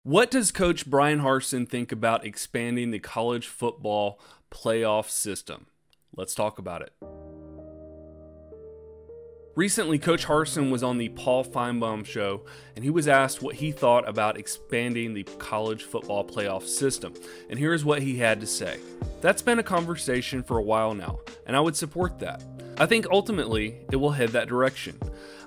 What does Coach Bryan Harsin think about expanding the college football playoff system? Let's talk about it. Recently, Coach Harsin was on the Paul Feinbaum show, and he was asked what he thought about expanding the college football playoff system. And here's what he had to say. That's been a conversation for a while now, and I would support that. I think ultimately it will head that direction.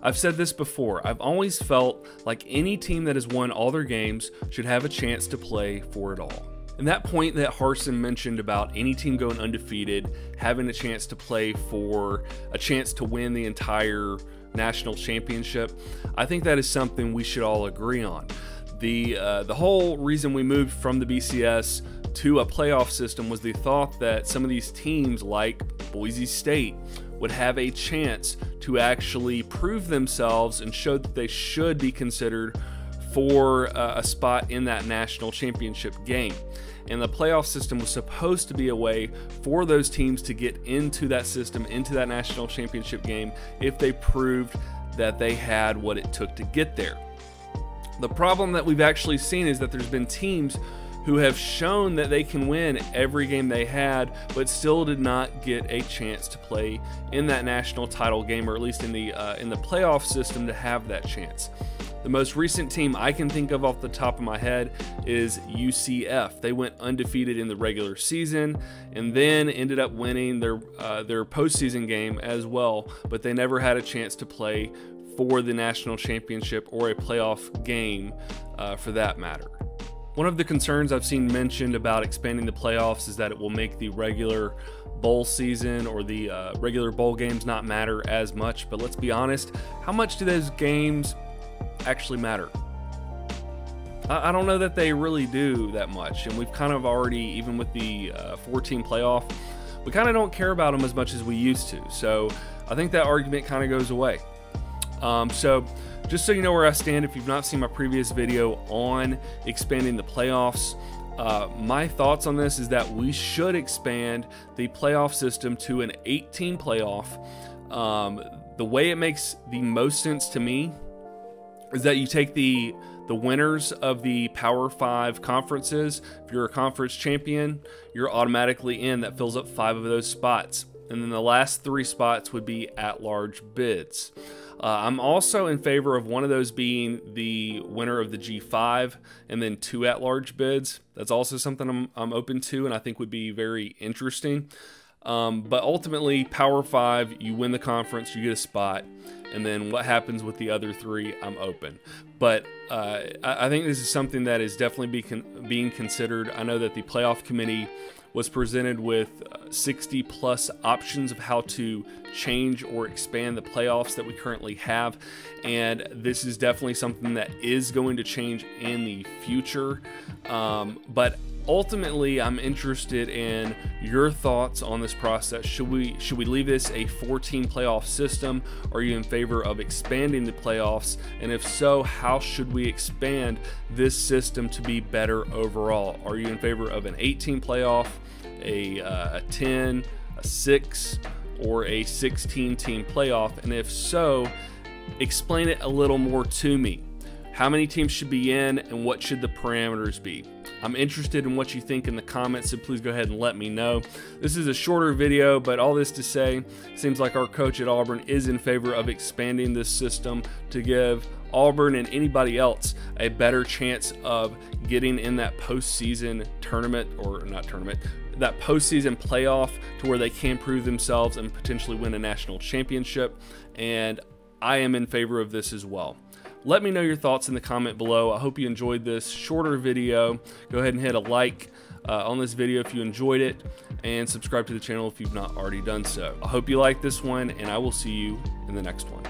I've said this before, I've always felt like any team that has won all their games should have a chance to play for it all. And that point that Harsin mentioned about any team going undefeated having a chance to play for a chance to win the entire national championship, I think that is something we should all agree on. The whole reason we moved from the BCS to a playoff system was the thought that some of these teams like Boise State would have a chance to actually prove themselves and show that they should be considered for a spot in that national championship game. And the playoff system was supposed to be a way for those teams to get into that system, into that national championship game, if they proved that they had what it took to get there. The problem that we've actually seen is that there's been teams who have shown that they can win every game they had, but still did not get a chance to play in that national title game, or at least in the playoff system to have that chance. The most recent team I can think of off the top of my head is UCF. They went undefeated in the regular season and then ended up winning their postseason game as well, but they never had a chance to play for the national championship or a playoff game for that matter. One of the concerns I've seen mentioned about expanding the playoffs is that it will make the regular bowl season or the regular bowl games not matter as much, but let's be honest, how much do those games actually matter? I don't know that they really do that much, and we've kind of already, even with the 4-team playoff, we kind of don't care about them as much as we used to, so I think that argument kind of goes away. So just so you know where I stand, if you've not seen my previous video on expanding the playoffs, my thoughts on this is that we should expand the playoff system to an 8-team playoff. The way it makes the most sense to me is that you take the winners of the Power 5 conferences. If you're a conference champion, you're automatically in. That fills up 5 of those spots. And then the last 3 spots would be at-large bids. I'm also in favor of one of those being the winner of the G5 and then 2 at-large bids. That's also something I'm open to and I think would be very interesting. But ultimately, Power 5, you win the conference, you get a spot, and then what happens with the other 3, I'm open. But I think this is something that is definitely being considered. I know that the playoff committee was presented with 60 plus options of how to change or expand the playoffs that we currently have, and this is definitely something that is going to change in the future. But ultimately, I'm interested in your thoughts on this process. Should we leave this a 4-team playoff system? Are you in favor of expanding the playoffs? And if so, how should we expand this system to be better overall? Are you in favor of an 8-team playoff, a 10, a 6, or a 16-team playoff? And if so, explain it a little more to me. How many teams should be in, and what should the parameters be? I'm interested in what you think in the comments, so please go ahead and let me know. This is a shorter video, but all this to say, seems like our coach at Auburn is in favor of expanding this system to give Auburn and anybody else a better chance of getting in that postseason tournament, or not tournament, that postseason playoff, to where they can prove themselves and potentially win a national championship. And I am in favor of this as well. Let me know your thoughts in the comment below. I hope you enjoyed this shorter video. Go ahead and hit a like on this video if you enjoyed it, and subscribe to the channel if you've not already done so. I hope you like this one, and I will see you in the next one.